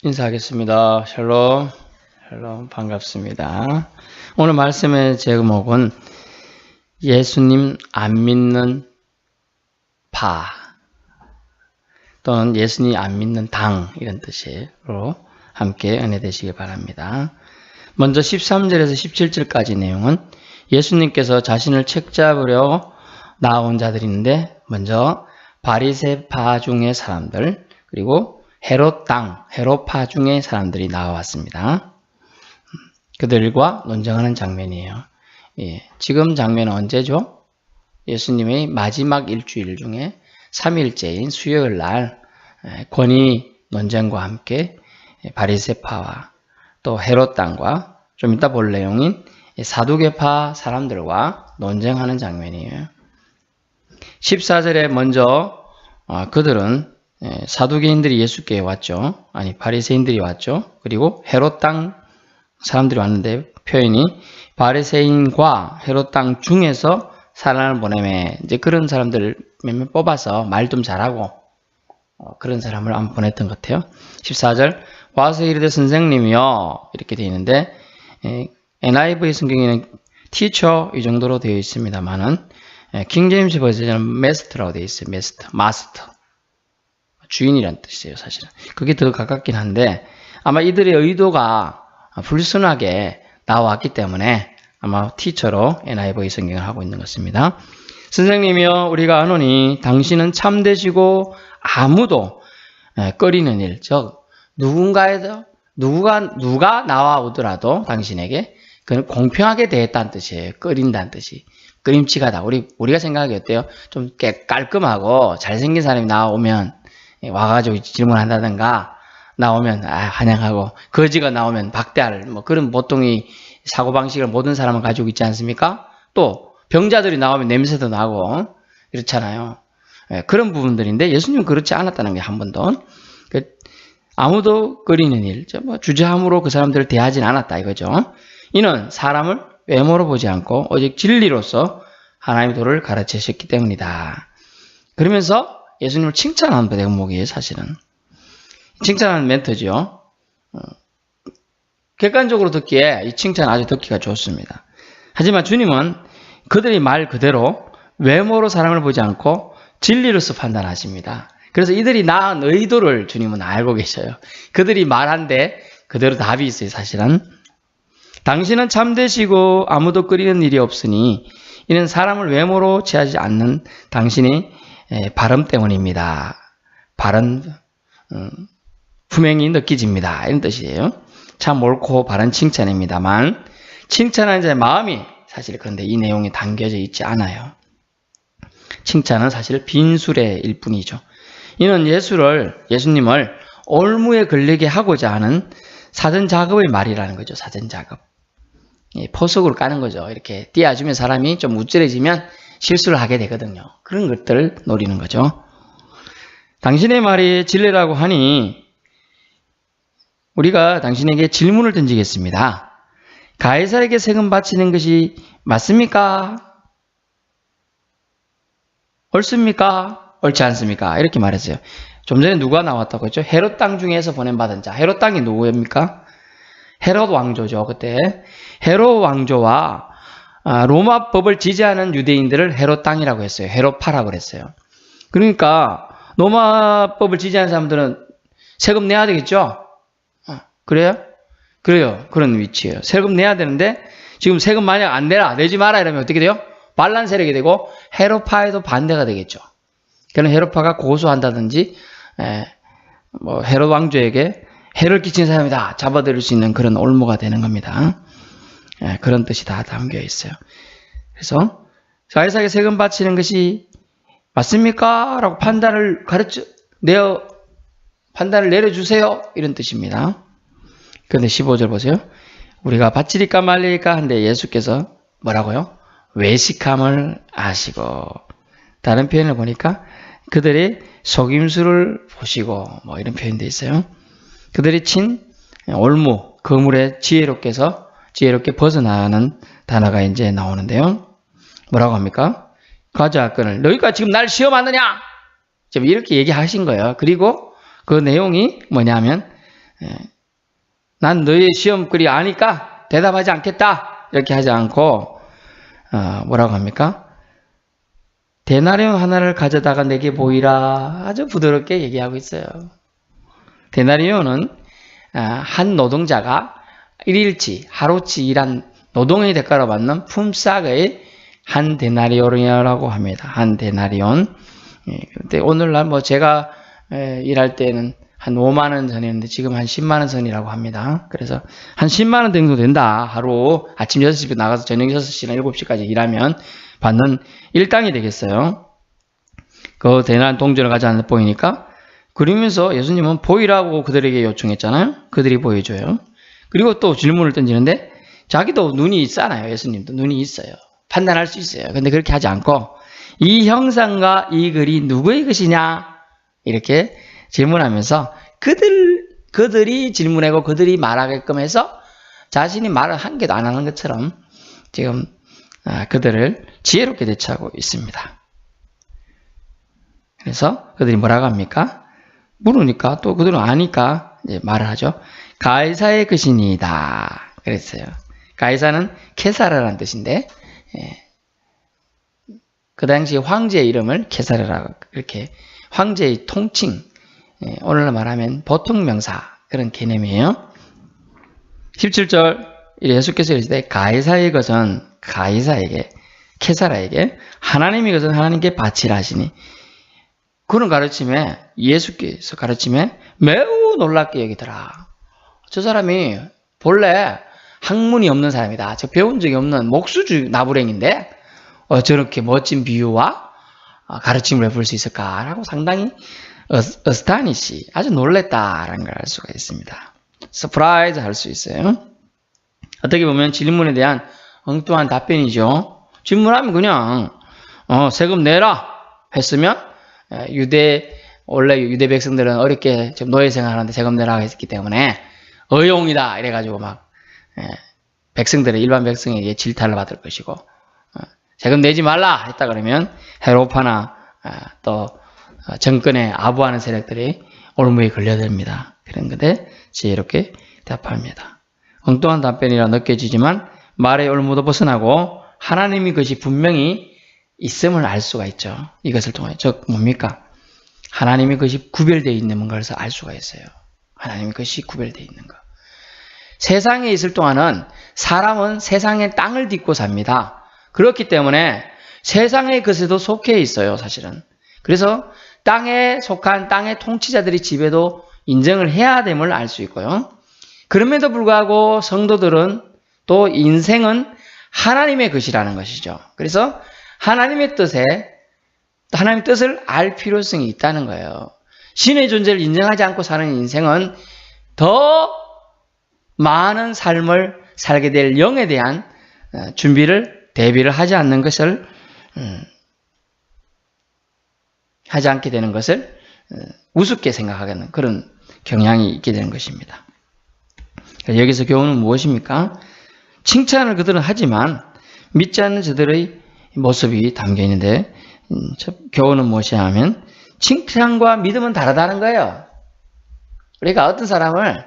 인사하겠습니다. 샬롬, 샬롬, 반갑습니다. 오늘 말씀의 제목은 예수님 안 믿는 파 또는 예수님 안 믿는 당 이런 뜻으로 함께 은혜 되시기 바랍니다. 먼저 13절에서 17절까지 내용은 예수님께서 자신을 책잡으려 나온 자들이 있는데 먼저 바리새파 중의 사람들 그리고 헤롯 땅, 헤롯파 중의 사람들이 나와왔습니다. 그들과 논쟁하는 장면이에요. 지금 장면은 언제죠? 예수님의 마지막 일주일 중에 3일째인 수요일 날 권위 논쟁과 함께 바리새파와 또 헤롯 땅과 좀 이따 볼 내용인 사두개파 사람들과 논쟁하는 장면이에요. 14절에 먼저 그들은 사두개인들이 예수께 왔죠. 아니 바리새인들이 왔죠. 그리고 헤롯 땅 사람들이 왔는데 표현이 바리새인과 헤롯 땅 중에서 사람을 보내매 이제 그런 사람들 몇몇 뽑아서 말 좀 잘하고 그런 사람을 한번 보냈던 것 같아요. 14절 와서 이르되 선생님이요 이렇게 되어 있는데 NIV 성경에는 teacher 이 정도로 되어 있습니다만은 킹제임스 버전에는 master라고 되어 있어요. 마스터 주인이란 뜻이에요. 사실은 그게 더 가깝긴 한데 아마 이들의 의도가 불순하게 나왔기 때문에 아마 티처로 NIV 성경을 하고 있는 것 같습니다. 선생님이여 우리가 아노니 당신은 참되시고 아무도 꺼리는 일, 즉 누가 나와오더라도 당신에게 그는 공평하게 대했다는 뜻이에요. 꺼린다는 뜻이. 꺼림칙하다. 우리가 생각하기 어때요? 좀 깔끔하고 잘생긴 사람이 나오면 와가지고 질문한다든가 나오면 환영하고 거지가 나오면 박대할 그런 보통의 사고방식을 모든 사람은 가지고 있지 않습니까? 또 병자들이 나오면 냄새도 나고 이렇잖아요. 그런 부분들인데 예수님은 그렇지 않았다는 게 한 번도. 아무도 꺼리는 일, 주저함으로 그 사람들을 대하진 않았다 이거죠. 이는 사람을 외모로 보지 않고 오직 진리로서 하나님의 도를 가르치셨기 때문이다. 그러면서 예수님을 칭찬하는 대목이에요. 사실은 칭찬하는 멘트죠. 객관적으로 듣기에 이 칭찬 아주 듣기가 좋습니다. 하지만 주님은 그들의 말 그대로 외모로 사람을 보지 않고 진리로서 판단하십니다. 그래서 이들이 낳은 의도를 주님은 알고 계셔요. 그들이 말한데 그대로 답이 있어요. 사실은 당신은 참되시고 아무도 꺼리는 일이 없으니 이는 사람을 외모로 취하지 않는 당신의 발음 때문입니다. 발음 분명히 느껴집니다. 이런 뜻이에요. 참 옳고 바른 칭찬입니다만 칭찬하는 자의 마음이 사실 그런데 이 내용이 담겨져 있지 않아요. 칭찬은 사실 빈수레일 뿐이죠. 이는 예수님을 올무에 걸리게 하고자 하는 사전 작업의 말이라는 거죠. 사전 작업. 포석으로 까는 거죠. 이렇게 띄워주면 사람이 좀 우쭐해지면 실수를 하게 되거든요. 그런 것들을 노리는 거죠. 당신의 말이 진리라고 하니 우리가 당신에게 질문을 던지겠습니다. 가이사에게 세금 바치는 것이 맞습니까? 옳습니까? 옳지 않습니까? 이렇게 말했어요. 좀 전에 누가 나왔다고 했죠? 헤롯 땅 중에서 보낸받은 자. 헤롯 땅이 누구입니까? 헤롯 왕조죠. 그때 헤롯 왕조와 로마 법을 지지하는 유대인들을 헤롯 땅이라고 했어요. 헤롯파라고 그랬어요. 그러니까 로마 법을 지지하는 사람들은 세금 내야 되겠죠? 그래요? 그래요. 그런 위치예요. 세금 내야 되는데 지금 세금 만약 안 내지 마라 이러면 어떻게 돼요? 반란 세력이 되고 헤롯파에도 반대가 되겠죠. 그럼 헤롯파가 고소한다든지 헤롯 왕조에게 해를 끼친 사람이다 잡아들일 수 있는 그런 올무가 되는 겁니다. 그런 뜻이 다 담겨 있어요. 그래서 가이사에게 세금 바치는 것이 맞습니까? 라고 판단을 내려주세요. 이런 뜻입니다. 그런데 15절 보세요. 우리가 바치리까 말리까 한데 예수께서 뭐라고요? 외식함을 아시고 다른 표현을 보니까 그들의 속임수를 보시고 이런 표현도 있어요. 그들이 친 올무, 그물에 지혜롭게 벗어나는 단어가 이제 나오는데요. 뭐라고 합니까? 가져왔거늘 너희가 지금 날 시험하느냐? 지금 이렇게 얘기하신 거예요. 그리고 그 내용이 뭐냐면 난 너의 시험거리 아니까 대답하지 않겠다. 이렇게 하지 않고 뭐라고 합니까? 데나리온 하나를 가져다가 내게 보이라. 아주 부드럽게 얘기하고 있어요. 데나리온은 한 노동자가 일일치, 하루치 일한 노동의 대가로 받는 품삯의 한 데나리온이라고 합니다. 한 데나리온. 근데 오늘날 뭐 제가 일할 때는 한 5만 원 선이었는데 지금 한 10만 원 선이라고 합니다. 그래서 한 10만 원 정도 된다. 하루 아침 6시에 나가서 저녁 6시나 7시까지 일하면 받는 일당이 되겠어요. 그 대낮 동전을 가져왔는데 보이니까 그러면서 예수님은 보이라고 그들에게 요청했잖아요. 그들이 보여줘요. 그리고 또 질문을 던지는데 자기도 눈이 있잖아요. 예수님도 눈이 있어요. 판단할 수 있어요. 근데 그렇게 하지 않고 이 형상과 이 글이 누구의 것이냐 이렇게 질문하면서 그들이 질문하고 그들이 말하게끔 해서 자신이 말을 한 개도 안 하는 것처럼 지금 그들을 지혜롭게 대처하고 있습니다. 그래서 그들이 뭐라고 합니까? 물으니까 또 그들은 아니까 이제 말을 하죠. 가이사의 것이니이다. 그랬어요. 가이사는 케사르라는 뜻인데 그 당시 황제의 이름을 케사르라고 이렇게 황제의 통칭 오늘날 말하면 보통 명사 그런 개념이에요. 17절 예수께서 이르시되 가이사의 것은 가이사에게 케사라에게 하나님의 것은 하나님께 바치라 하시니 그런 가르침에 예수께서 가르침에 매우 놀랍게 여기더라. 저 사람이 본래 학문이 없는 사람이다. 저 배운 적이 없는 목수주 나부랭인데 저렇게 멋진 비유와 가르침을 해볼 수 있을까라고 상당히 어스타니시 아주 놀랬다라는 걸 알 수가 있습니다. 서프라이즈 할 수 있어요. 어떻게 보면 질문에 대한 엉뚱한 답변이죠. 질문하면 그냥 세금 내라 했으면 원래 유대 백성들은 어렵게 좀 노예생활하는데 세금 내라 했기 때문에 어용이다 이래가지고 막 백성들의 일반 백성에게 질타를 받을 것이고 세금 내지 말라 했다 그러면 헤로파나 또 정권에 아부하는 세력들이 올무에 걸려듭니다. 그런 건데 지혜롭게 답합니다. 엉뚱한 답변이라 느껴지지만 말의 올무도 벗어나고 하나님의 것이 분명히 있음을 알 수가 있죠. 이것을 통해 즉 뭡니까? 하나님의 것이 구별되어 있는 뭔가를 알 수가 있어요. 하나님의 것이 구별되어 있는 것. 세상에 있을 동안은 사람은 세상의 땅을 딛고 삽니다. 그렇기 때문에 세상의 것에도 속해 있어요. 사실은. 그래서 땅에 속한 땅의 통치자들이 집에도 인정을 해야 됨을 알 수 있고요. 그럼에도 불구하고 성도들은 또 인생은 하나님의 것이라는 것이죠. 그래서 하나님의 뜻을 알 필요성이 있다는 거예요. 신의 존재를 인정하지 않고 사는 인생은 더 많은 삶을 살게 될 영에 대한 대비를 하지 않는 것을 하지 않게 되는 것을 우습게 생각하는 그런 경향이 있게 되는 것입니다. 여기서 교훈은 무엇입니까? 칭찬을 그들은 하지만 믿지 않는 저들의 모습이 담겨 있는데 교훈은 무엇이냐 하면 칭찬과 믿음은 다르다는 거예요. 그러니까 어떤 사람을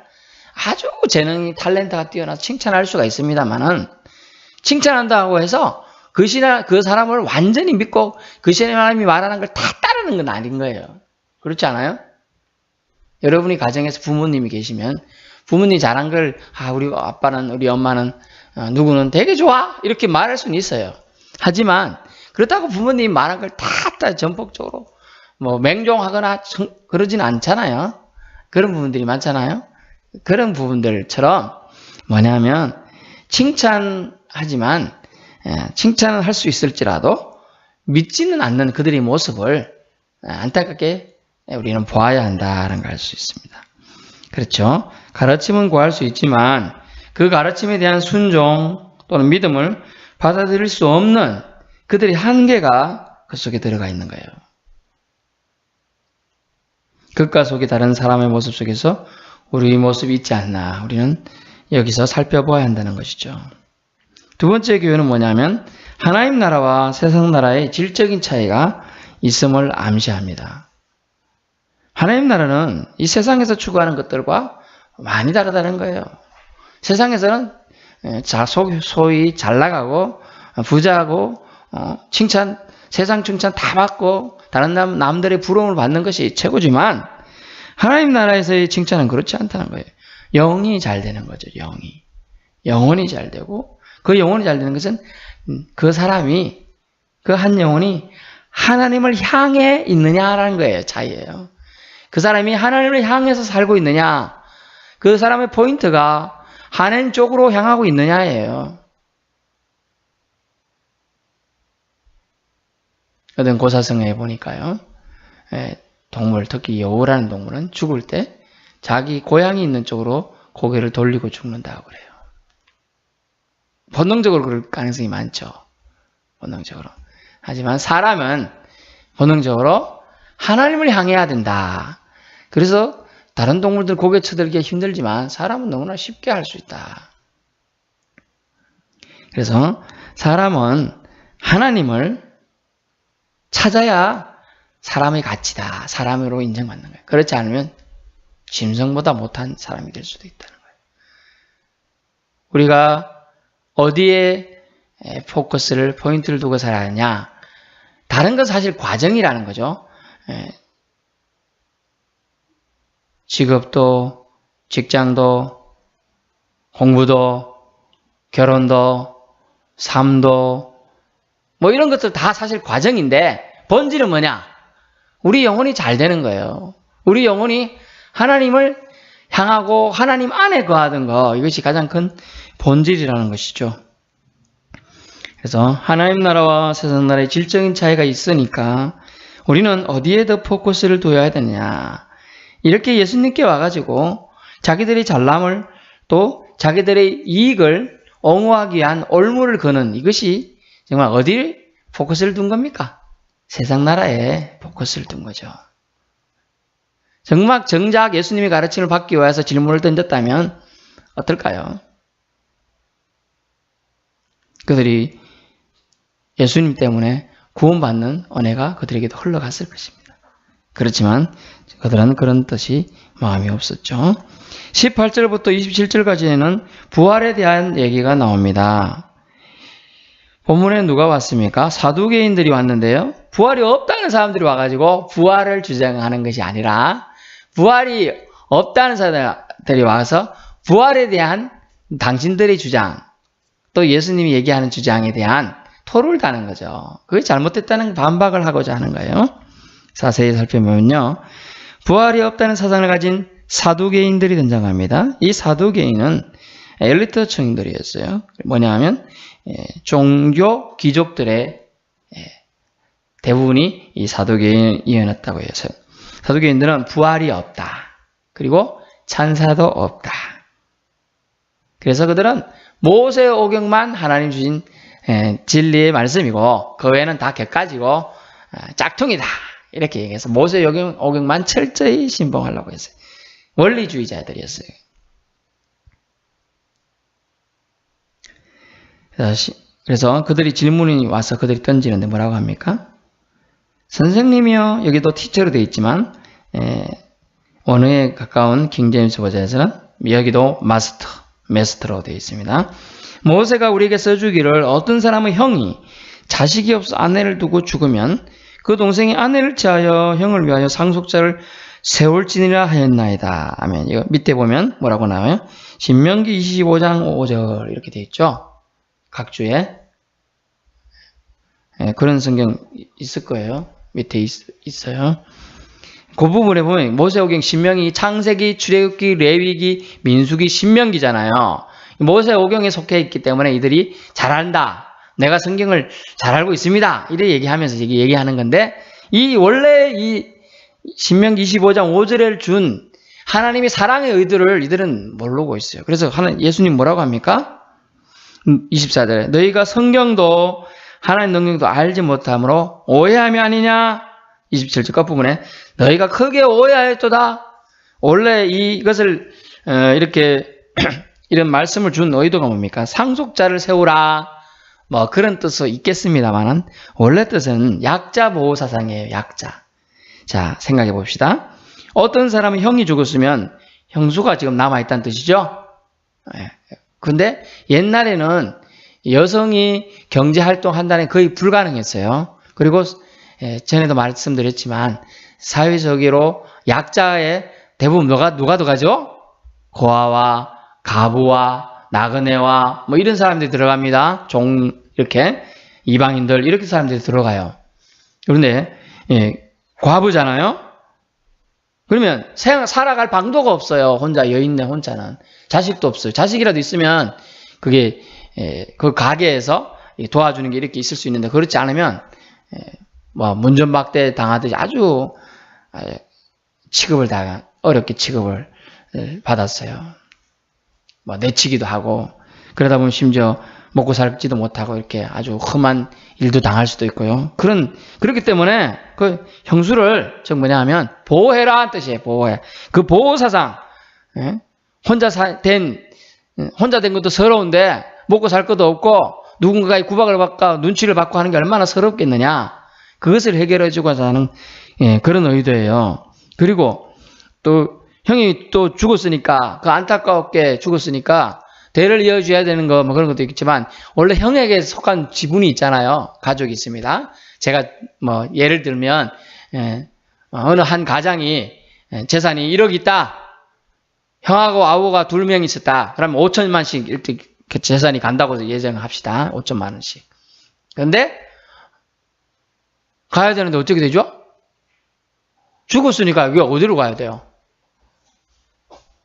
아주 재능이 탤런트가 뛰어나서 칭찬할 수가 있습니다만은 칭찬한다고 해서 그 사람을 완전히 믿고 그 사람이 말하는 걸 다 따르는 건 아닌 거예요. 그렇지 않아요? 여러분이 가정에서 부모님이 계시면 부모님이 잘한 걸 우리 아빠는 우리 엄마는 누구는 되게 좋아 이렇게 말할 수는 있어요. 하지만 그렇다고 부모님이 말한 걸 다 전폭적으로 뭐 맹종하거나 그러진 않잖아요. 그런 부분들이 많잖아요. 그런 부분들처럼 뭐냐면 칭찬하지만 칭찬을 할 수 있을지라도 믿지는 않는 그들의 모습을 안타깝게 우리는 보아야 한다는 걸 알 수 있습니다. 그렇죠. 가르침은 구할 수 있지만 그 가르침에 대한 순종 또는 믿음을 받아들일 수 없는 그들의 한계가 그 속에 들어가 있는 거예요. 겉과 속이 다른 사람의 모습 속에서 우리 모습이 있지 않나 우리는 여기서 살펴보아야 한다는 것이죠. 두 번째 교훈은 뭐냐면 하나님 나라와 세상 나라의 질적인 차이가 있음을 암시합니다. 하나님 나라는 이 세상에서 추구하는 것들과 많이 다르다는 거예요. 세상에서는 소위 잘 나가고 부자고 칭찬, 세상 칭찬 다 받고 다른 남들의 부러움을 받는 것이 최고지만 하나님 나라에서의 칭찬은 그렇지 않다는 거예요. 영이 잘 되는 거죠. 영혼이 잘 되고, 그 영혼이 잘 되는 것은 그 사람이, 그 한 영혼이 하나님을 향해 있느냐라는 거예요. 차이예요. 그 사람이 하나님을 향해서 살고 있느냐, 그 사람의 포인트가 하나님 쪽으로 향하고 있느냐예요. 어떤 고사성에 보니까요, 동물, 특히 여우라는 동물은 죽을 때 자기 고향이 있는 쪽으로 고개를 돌리고 죽는다고 그래요. 본능적으로 그럴 가능성이 많죠. 본능적으로. 하지만 사람은 본능적으로 하나님을 향해야 된다. 그래서 다른 동물들 고개 쳐들기 힘들지만 사람은 너무나 쉽게 할 수 있다. 그래서 사람은 하나님을 찾아야 사람의 가치다. 사람으로 인정받는 거예요. 그렇지 않으면 짐승보다 못한 사람이 될 수도 있다는 거예요. 우리가 어디에 포커스를, 포인트를 두고 살아야 하냐? 다른 건 사실 과정이라는 거죠. 직업도, 직장도, 공부도, 결혼도, 삶도, 뭐 이런 것들 다 사실 과정인데 본질은 뭐냐? 우리 영혼이 잘 되는 거예요. 우리 영혼이 하나님을 향하고 하나님 안에 거하던 거, 이것이 가장 큰 본질이라는 것이죠. 그래서 하나님 나라와 세상 나라의 질적인 차이가 있으니까 우리는 어디에 더 포커스를 둬야 되느냐. 이렇게 예수님께 와가지고 자기들의 잘남을 또 자기들의 이익을 옹호하기 위한 올무를 거는 이것이 정말 어디에 포커스를 둔 겁니까? 세상 나라에 포커스를 둔 거죠. 정작 예수님의 가르침을 받기 위해서 질문을 던졌다면 어떨까요? 그들이 예수님 때문에 구원받는 은혜가 그들에게도 흘러갔을 것입니다. 그렇지만 그들은 그런 뜻이 마음이 없었죠. 18절부터 27절까지는 부활에 대한 얘기가 나옵니다. 본문에 누가 왔습니까? 사두개인들이 왔는데요. 부활이 없다는 사람들이 와가지고 부활을 주장하는 것이 아니라 부활이 없다는 사람들이 와서 부활에 대한 당신들의 주장, 또 예수님이 얘기하는 주장에 대한 토를 다는 거죠. 그게 잘못됐다는 반박을 하고자 하는 거예요. 자세히 살펴보면요. 부활이 없다는 사상을 가진 사두개인들이 등장합니다. 이 사두개인은 엘리트층들이었어요. 뭐냐 하면 종교 귀족들의 대부분이 이 사두개인이었다고 해요. 사두개인들은 부활이 없다. 그리고 찬사도 없다. 그래서 그들은 모세오경만 하나님 주신 진리의 말씀이고 그 외에는 다 객가지고 짝퉁이다. 이렇게 얘기해서 모세오경만 철저히 신봉하려고 했어요. 원리주의자들이었어요. 그래서 그들이 질문이 와서 그들이 던지는데 뭐라고 합니까? 선생님이요. 여기도 티처로 되어 있지만 원어에 가까운 킹제임스 버전에서는 여기도 마스터로 되어 있습니다. 모세가 우리에게 써주기를 어떤 사람의 형이 자식이 없어 아내를 두고 죽으면 그 동생이 아내를 취하여 형을 위하여 상속자를 세울지니라 하였나이다. 아멘. 이거 밑에 보면 뭐라고 나와요? 신명기 25장 5절 이렇게 되어 있죠. 각주에 그런 성경 있을 거예요. 밑에 있어요. 그 부분에 보면 모세오경, 신명기, 창세기, 출애굽기, 레위기, 민수기, 신명기잖아요. 모세오경에 속해 있기 때문에 이들이 잘한다. 내가 성경을 잘 알고 있습니다. 이래 얘기하면서 얘기하는 건데 원래 이 신명기 25장 5절을 준 하나님의 사랑의 의도를 이들은 모르고 있어요. 그래서 예수님 뭐라고 합니까? 24절에 너희가 성경도 하나님 능력도 알지 못함으로 오해함이 아니냐? 27절 끝부분에 너희가 크게 오해하였도다. 원래 이것을 이렇게 이런 말씀을 준 의도가 뭡니까? 상속자를 세우라. 뭐 그런 뜻도 있겠습니다만은 원래 뜻은 약자 보호 사상이에요. 약자. 자, 생각해 봅시다. 어떤 사람은 형이 죽었으면 형수가 지금 남아있다는 뜻이죠. 근데 옛날에는 여성이 경제활동한다는 게 거의 불가능했어요. 그리고 전에도 말씀드렸지만 사회적으로 약자의 대부분 누가 들어가죠? 고아와 가부와 나그네와 뭐 이런 사람들이 들어갑니다. 이렇게 이방인들 이렇게 사람들이 들어가요. 그런데 과부잖아요. 그러면 살아갈 방도가 없어요. 혼자 여인네 혼자는. 자식도 없어요. 자식이라도 있으면 그게 그 가게에서 도와주는 게 이렇게 있을 수 있는데 그렇지 않으면 뭐 문전박대 당하듯이 아주 어렵게 취급을 받았어요. 뭐 내치기도 하고 그러다 보면 심지어 먹고 살지도 못하고 이렇게 아주 험한 일도 당할 수도 있고요. 그렇기 때문에 그 형수를 즉 뭐냐 하면 보호해라는 뜻이에요. 보호해. 그 보호사상. 혼자 된 것도 서러운데 먹고 살 것도 없고 누군가의 구박을 받고 눈치를 받고 하는 게 얼마나 서럽겠느냐. 그것을 해결해주고자 하는 그런 의도예요. 그리고 또 형이 또 죽었으니까 그 안타깝게 죽었으니까 대를 이어줘야 되는 거 뭐 그런 것도 있겠지만 원래 형에게 속한 지분이 있잖아요. 가족이 있습니다. 제가 뭐 예를 들면 어느 한 가장이 재산이 1억 있다. 형하고 아우가 2명 있었다. 그러면 5천만씩 이렇게 재산이 간다고 예정을 합시다. 5천만 원씩. 그런데 가야 되는데 어떻게 되죠? 죽었으니까 여기 어디로 가야 돼요?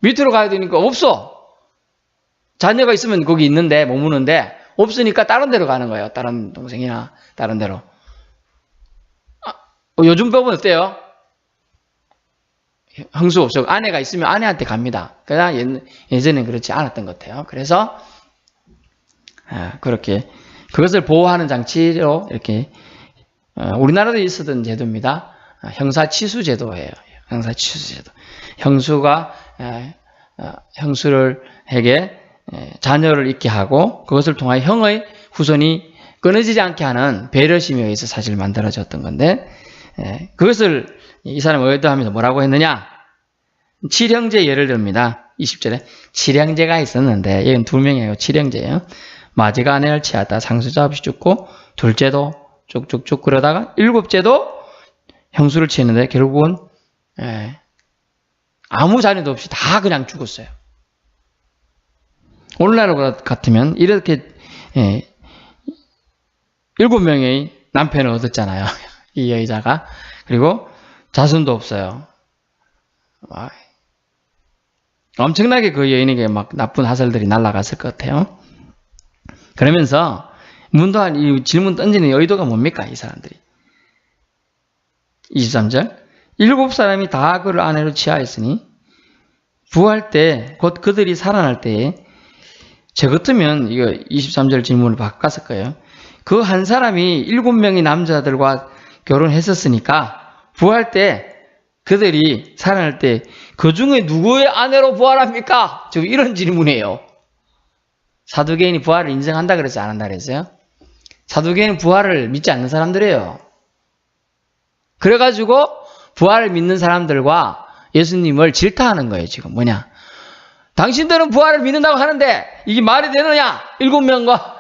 밑으로 가야 되니까 없어. 자녀가 있으면 거기 있는데 머무는데 없으니까 다른 데로 가는 거예요. 다른 동생이나 다른 데로. 요즘 법은 어때요? 형수, 즉 아내가 있으면 아내한테 갑니다. 그러나 예전엔 그렇지 않았던 것 같아요. 그래서 그렇게 그것을 보호하는 장치로 이렇게 우리나라도 있었던 제도입니다. 형사치수제도예요. 형사치수제도. 형수가 형수에게 자녀를 있게 하고 그것을 통하여 형의 후손이 끊어지지 않게 하는 배려심에 의해서 사실 만들어졌던 건데 그것을 이 사람이 의도하면서 뭐라고 했느냐? 7형제 예를 듭니다. 20절에 7형제가 있었는데 얘는 2명이에요. 7형제예요. 마지가 아내를 취하다 상수자 없이 죽고 둘째도 쭉쭉쭉 그러다가 7째도 형수를 취했는데 결국은 아무 자녀도 없이 다 그냥 죽었어요. 오늘날 같으면 이렇게 7명의 남편을 얻었잖아요. 이 여자가. 그리고 자손도 없어요. 엄청나게 그 여인에게 막 나쁜 화살들이 날아갔을 것 같아요. 그러면서 문도한 이 질문 던지는 의도가 뭡니까? 이 사람들이. 23절 7사람이 다 그를 아내로 취하였으니 부활 때 곧 그들이 살아날 때에 저 같으면 이거 23절 질문을 바꿨을 거예요. 그 한 사람이 7명의 남자들과 결혼했었으니까 부활 때 그들이 살아날 때 그 중에 누구의 아내로 부활합니까? 지금 이런 질문이에요. 사두개인이 부활을 인정한다 그랬지 안 한다 그랬어요? 사두개인은 부활을 믿지 않는 사람들이에요. 그래가지고 부활을 믿는 사람들과 예수님을 질타하는 거예요. 지금 뭐냐? 당신들은 부활을 믿는다고 하는데 이게 말이 되느냐? 7명과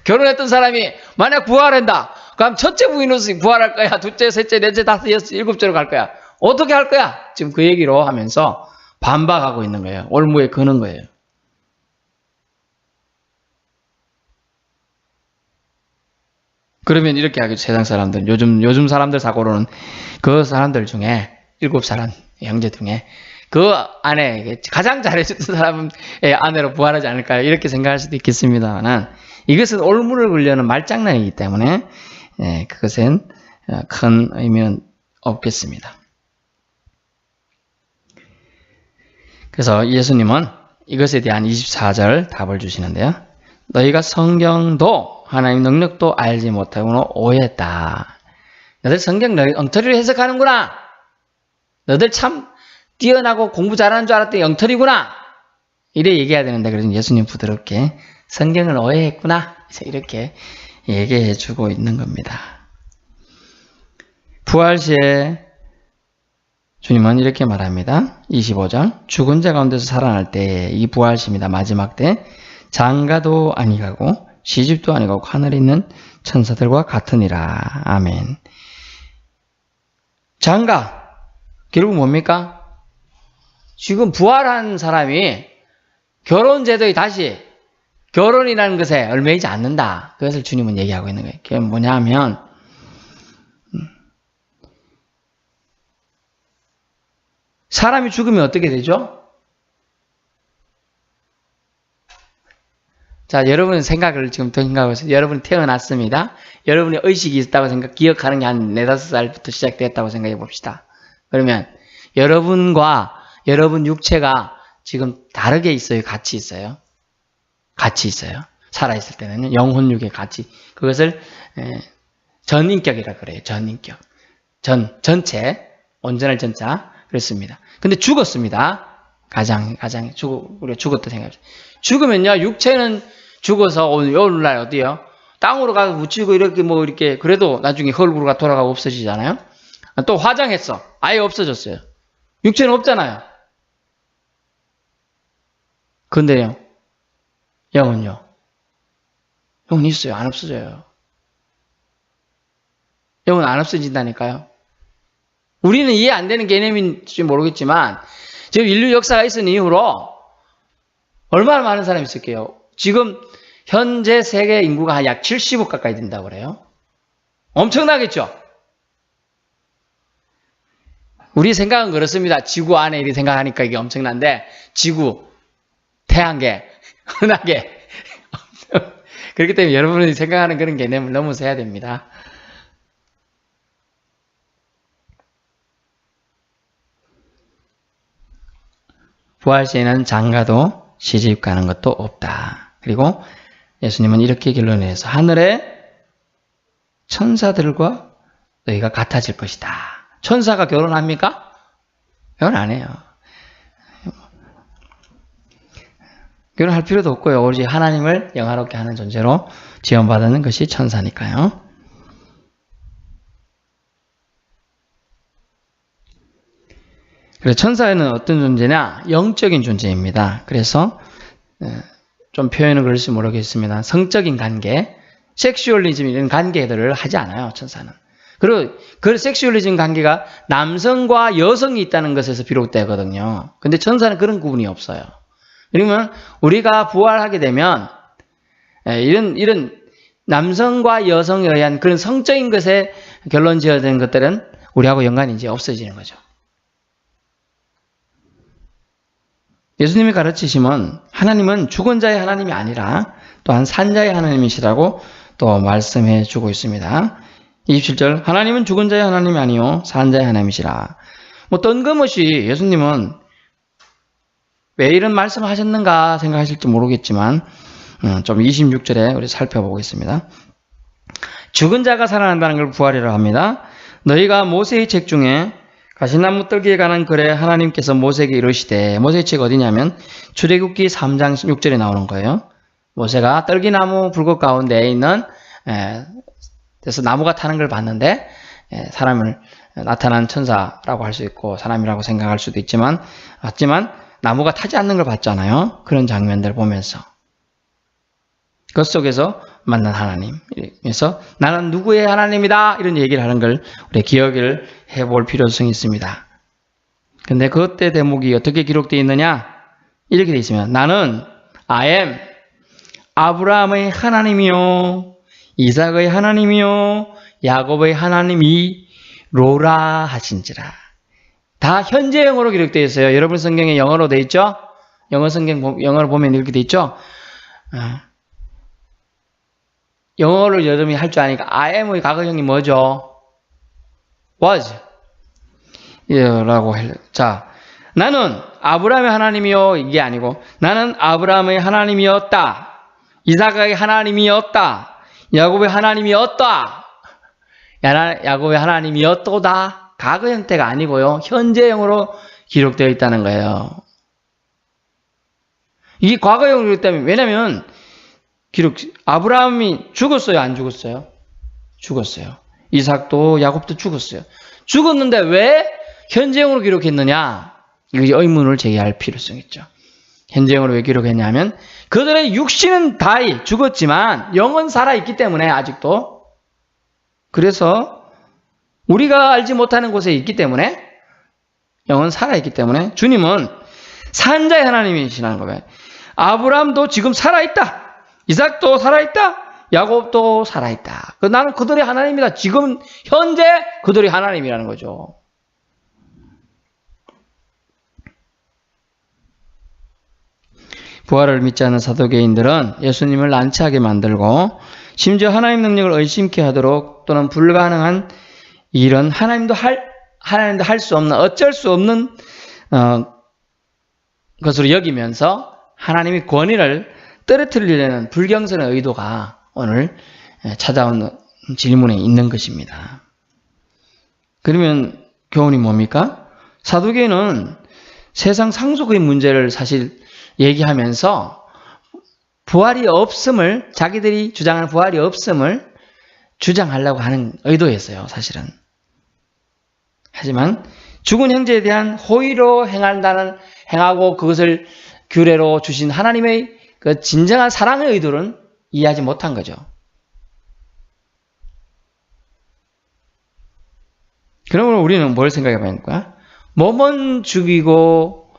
결혼했던 사람이 만약 부활한다. 그럼 첫째 부인으로서 부활할 거야? 둘째, 셋째, 넷째, 다섯, 여섯, 7째로 갈 거야? 어떻게 할 거야? 지금 그 얘기로 하면서 반박하고 있는 거예요. 올무에 거는 거예요. 그러면 이렇게 하겠죠. 세상 사람들. 요즘 사람들 사고로는 그 사람들 중에 7사람 형제 중에 그 아내 가장 잘해줬던 사람의 아내로 부활하지 않을까요? 이렇게 생각할 수도 있겠습니다만 이것은 올무를 걸려는 말장난이기 때문에 그것은 큰 의미는 없겠습니다. 그래서 예수님은 이것에 대한 24절 답을 주시는데요. 너희가 성경도 하나님 능력도 알지 못하고 오해했다. 너희들 성경 엉터리로 해석하는구나. 너희들 참 뛰어나고 공부 잘하는 줄 알았더니 엉터리구나. 이래 얘기해야 되는데 그래서 예수님 부드럽게 성경을 오해했구나. 이렇게 얘기해 주고 있는 겁니다. 부활 시에 주님은 이렇게 말합니다. 25절 죽은 자 가운데서 살아날 때 이 부활심이다. 마지막 때 장가도 아니가고 시집도 아니가고 하늘에 있는 천사들과 같으니라. 아멘. 장가 결국 뭡니까? 지금 부활한 사람이 결혼제도에 다시 결혼이라는 것에 얽매이지 않는다. 그것을 주님은 얘기하고 있는 거예요. 그게 뭐냐면 사람이 죽으면 어떻게 되죠? 자, 여러분 생각을 지금 더 생각하고 있어요. 여러분이 태어났습니다. 여러분이 의식이 있다고 기억하는 게 한 4, 5살부터 시작됐다고 생각해 봅시다. 그러면 여러분과 여러분 육체가 지금 다르게 있어요? 같이 있어요? 같이 있어요. 살아있을 때는 영혼육의 같이. 그것을 전인격이라 그래요. 전인격. 전체, 온전할 전자. 그렇습니다. 근데 죽었습니다. 우리가 죽었다 생각합시다. 죽으면요, 육체는 죽어서 오늘날 어디요? 땅으로 가서 묻히고 이렇게 그래도 나중에 헐구가 돌아가고 없어지잖아요? 또 화장했어. 아예 없어졌어요. 육체는 없잖아요. 근데요, 영은요? 영은 있어요. 안 없어져요. 영은 안 없어진다니까요. 우리는 이해 안 되는 개념인지 모르겠지만 지금 인류 역사가 있은 이후로 얼마나 많은 사람이 있을게요. 지금 현재 세계 인구가 약 70억 가까이 된다고 그래요. 엄청나겠죠? 우리 생각은 그렇습니다. 지구 안에 이렇게 생각하니까 이게 엄청난데 지구, 태양계, 은하계 그렇기 때문에 여러분이 생각하는 그런 개념을 넘어서야 됩니다. 부활시에는 장가도 시집 가는 것도 없다. 그리고 예수님은 이렇게 결론을 내서 하늘의 천사들과 너희가 같아질 것이다. 천사가 결혼합니까? 결혼 안 해요. 결혼할 필요도 없고요. 오로지 하나님을 영화롭게 하는 존재로 지원받는 것이 천사니까요. 그래서 천사는 어떤 존재냐? 영적인 존재입니다. 그래서 좀 표현을 그럴지 모르겠습니다. 성적인 관계, 섹슈얼리즘 이런 관계들을 하지 않아요. 천사는. 그리고 그 섹슈얼리즘 관계가 남성과 여성이 있다는 것에서 비롯되거든요. 근데 천사는 그런 구분이 없어요. 그러면 우리가 부활하게 되면 이런 남성과 여성에 의한 그런 성적인 것에 결론 지어야 되는 것들은 우리하고 연관이 이제 없어지는 거죠. 예수님이 가르치시면 하나님은 죽은 자의 하나님이 아니라 또한 산 자의 하나님이시라고 또 말씀해 주고 있습니다. 27절 하나님은 죽은 자의 하나님이 아니요 산 자의 하나님이시라. 뭐 뜬금없이 예수님은 왜 이런 말씀을 하셨는가 생각하실지 모르겠지만 좀 26절에 우리 살펴보겠습니다. 죽은 자가 살아난다는 걸 부활이라고 합니다. 너희가 모세의 책 중에 가시나무 떨기에 관한 글에 하나님께서 모세에게 이르시되, 모세의 책 어디냐면 출애굽기 3장 6절에 나오는 거예요. 모세가 떨기나무 불꽃 가운데에 있는 그래서 나무가 타는 걸 봤는데 사람을 나타난 천사라고 할 수 있고 사람이라고 생각할 수도 있지만 나무가 타지 않는 걸 봤잖아요. 그런 장면들을 보면서 그 속에서 만난 하나님. 그래서 나는 누구의 하나님이다 이런 얘기를 하는 걸 우리 기억을 해볼 필요성이 있습니다. 근데 그때 대목이 어떻게 기록되어 있느냐? 이렇게 되어 있으면 나는 I am 아브라함의 하나님이요 이삭의 하나님이요 야곱의 하나님이로라 하신지라. 다 현재형으로 기록되어 있어요. 여러분 성경에 영어로 되어 있죠? 영어로 보면 이렇게 되어 있죠? 영어를 여러분이 할 줄 아니까 I am의 과거형이 뭐죠? was 라고 해요. 자, 나는 아브라함의 하나님이요 이게 아니고 나는 아브라함의 하나님이었다. 이삭의 하나님이었다. 야곱의 하나님이었다. 야곱의 하나님이었도다. 과거 형태가 아니고요. 현재형으로 기록되어 있다는 거예요. 이게 과거형으로 있다면 왜냐면 아브라함이 죽었어요? 안 죽었어요? 죽었어요. 이삭도 야곱도 죽었어요. 죽었는데 왜 현재형으로 기록했느냐? 이거 의문을 제기할 필요성이 있죠. 현재형으로 왜 기록했냐면 그들의 육신은 다 죽었지만 영은 살아있기 때문에 아직도, 그래서 우리가 알지 못하는 곳에 있기 때문에, 영은 살아있기 때문에 주님은 산자의 하나님이시라는 거예요. 아브라함도 지금 살아있다. 이삭도 살아있다. 야곱도 살아있다. 나는 그들의 하나님이다. 지금 현재 그들의 하나님이라는 거죠. 부활을 믿지 않는 사도계인들은 예수님을 난처하게 만들고 심지어 하나님 능력을 의심케 하도록, 또는 불가능한 일은 하나님도 할 수 없는, 어쩔 수 없는 것으로 여기면서 하나님의 권위를 떨어뜨리려는 불경선의 의도가 오늘 찾아온 질문에 있는 것입니다. 그러면 교훈이 뭡니까? 사두개는 세상 상속의 문제를 사실 얘기하면서 부활이 없음을, 자기들이 주장하는 부활이 없음을 주장하려고 하는 의도였어요, 사실은. 하지만 죽은 형제에 대한 호의로 행하고 그것을 규례로 주신 하나님의 그 진정한 사랑의 의도는 이해하지 못한 거죠. 그러면 우리는 뭘 생각해 봐야 될까? 몸은 죽이고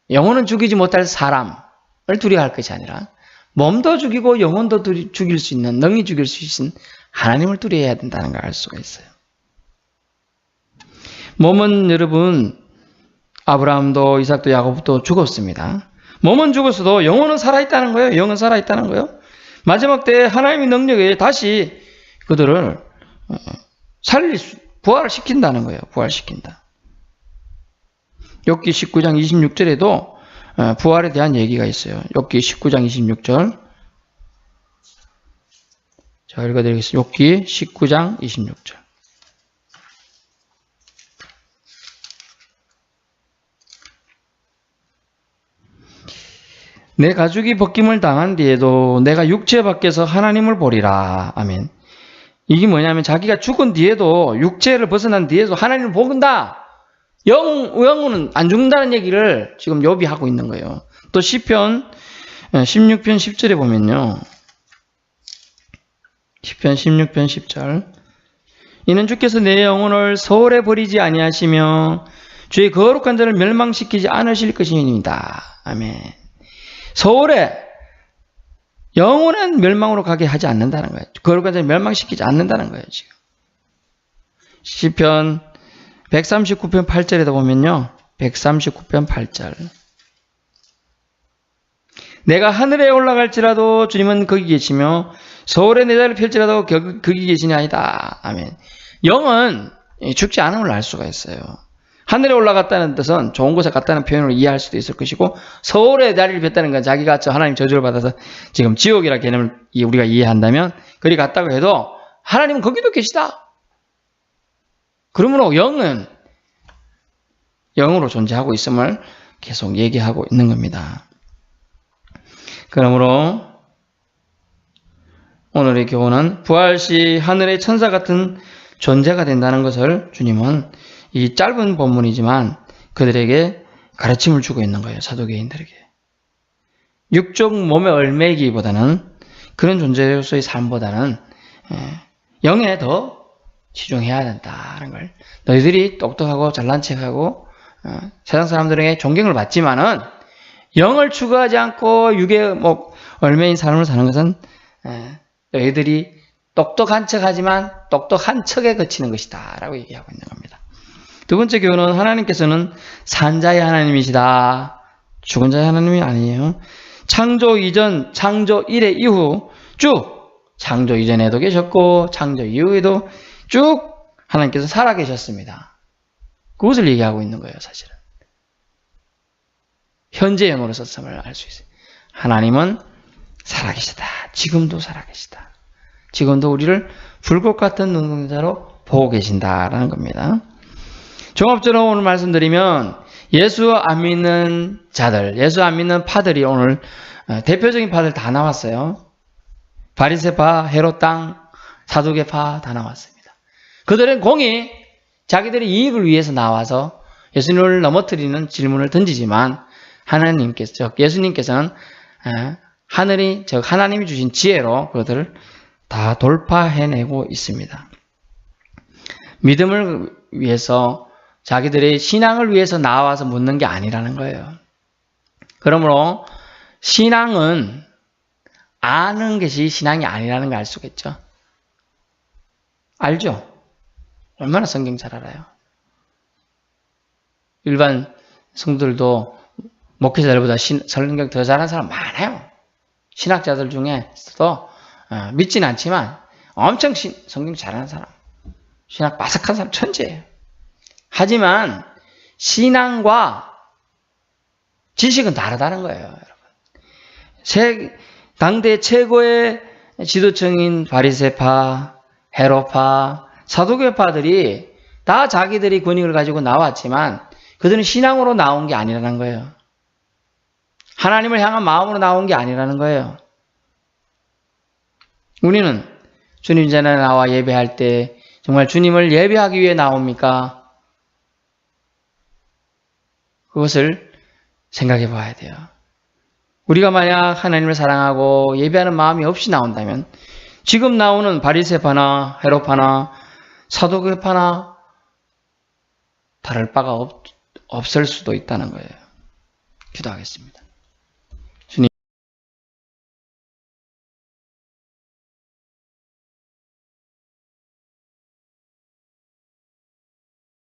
영혼은 죽이지 못할 사람을 두려워할 것이 아니라 몸도 죽이고 영혼도 죽일 수 있는, 능히 죽일 수 있는 하나님을 두려워해야 된다는 걸 알 수가 있어요. 몸은 여러분, 아브라함도 이삭도 야곱도 죽었습니다. 몸은 죽었어도 영혼은 살아있다는 거예요. 영은 살아있다는 거예요. 마지막 때 하나님의 능력에 다시 그들을 부활시킨다는 거예요. 부활시킨다. 욥기 19장 26절에도 부활에 대한 얘기가 있어요. 욥기 19장 26절. 자, 읽어드리겠습니다. 욥기 19장 26절. 내 가죽이 벗김을 당한 뒤에도 내가 육체 밖에서 하나님을 보리라. 아멘. 이게 뭐냐면 자기가 죽은 뒤에도, 육체를 벗어난 뒤에도 하나님을 본다. 영혼은 안 죽는다는 얘기를 지금 욥이 하고 있는 거예요. 또 시편 16편 10절에 보면요. 시편 16편 10절. 이는 주께서 내 영혼을 소홀히 버리지 아니하시며 주의 거룩한 자를 멸망시키지 않으실 것입니다. 아멘. 소홀히, 영혼은 멸망으로 가게 하지 않는다는 거예요. 거룩한 자를 멸망시키지 않는다는 거예요, 지금. 시편 139편 8절에도 보면요. 139편 8절. 내가 하늘에 올라갈지라도 주님은 거기 계시며 서울에 내 자리를 펼지라도 거기 계시니 아니다. 아멘. 영은 죽지 않은 걸 알 수가 있어요. 하늘에 올라갔다는 뜻은 좋은 곳에 갔다는 표현으로 이해할 수도 있을 것이고, 서울에 자리를 폈다는 건 자기가 하나님 저주를 받아서 지금 지옥이라는 개념을 우리가 이해한다면, 그리 갔다고 해도 하나님은 거기도 계시다. 그러므로 영은 영으로 존재하고 있음을 계속 얘기하고 있는 겁니다. 그러므로 오늘의 교훈은 부활 시 하늘의 천사 같은 존재가 된다는 것을 주님은 이 짧은 본문이지만 그들에게 가르침을 주고 있는 거예요. 사도계인들에게. 육적 몸의 얼매기보다는, 그런 존재로서의 삶보다는 영에 더 치중해야 된다는 걸. 너희들이 똑똑하고 잘난 척하고 세상 사람들에게 존경을 받지만은 영을 추구하지 않고 육의 얼매인 삶을 사는 것은 너희들이 똑똑한 척하지만 똑똑한 척에 그치는 것이다 라고 얘기하고 있는 겁니다. 두 번째 교훈은 하나님께서는 산자의 하나님이시다. 죽은 자의 하나님이 아니에요. 창조 이전, 창조 이래 이후 쭉, 창조 이전에도 계셨고 창조 이후에도 쭉 하나님께서 살아계셨습니다. 그것을 얘기하고 있는 거예요, 사실은. 현재형으로 썼음을 알 수 있어요. 하나님은 살아계시다. 지금도 살아계시다. 지금도 우리를 불꽃 같은 눈동자로 보고 계신다라는 겁니다. 종합적으로 오늘 말씀드리면 예수 안 믿는 자들, 예수 안 믿는 파들이 오늘 대표적인 파들 다 나왔어요. 바리새파, 헤롯당, 사두개파 다 나왔습니다. 그들의 공이 자기들의 이익을 위해서 나와서 예수님을 넘어뜨리는 질문을 던지지만 예수님께서는 하나님이 주신 지혜로 그것들을 다 돌파해내고 있습니다. 믿음을 위해서 자기들의 신앙을 위해서 나와서 묻는 게 아니라는 거예요. 그러므로 신앙은 아는 것이 신앙이 아니라는 걸 알 수가 있죠. 알죠? 얼마나 성경 잘 알아요. 일반 성도들도 목회자들보다 성경 더 잘하는 사람 많아요. 신학자들 중에서도 믿지는 않지만 엄청 성경 잘하는 사람, 신학 바삭한 사람 천재예요. 하지만 신앙과 지식은 다르다는 거예요, 여러분. 당대 최고의 지도층인 바리새파, 헤롯파, 사두개파들이 다 자기들이 권위를 가지고 나왔지만 그들은 신앙으로 나온 게 아니라는 거예요. 하나님을 향한 마음으로 나온 게 아니라는 거예요. 우리는 주님 전에 나와 예배할 때 정말 주님을 예배하기 위해 나옵니까? 그것을 생각해 봐야 돼요. 우리가 만약 하나님을 사랑하고 예배하는 마음이 없이 나온다면 지금 나오는 바리새파나 헤롯파나 사두개파나 다를 바가 없을 수도 있다는 거예요. 기도하겠습니다.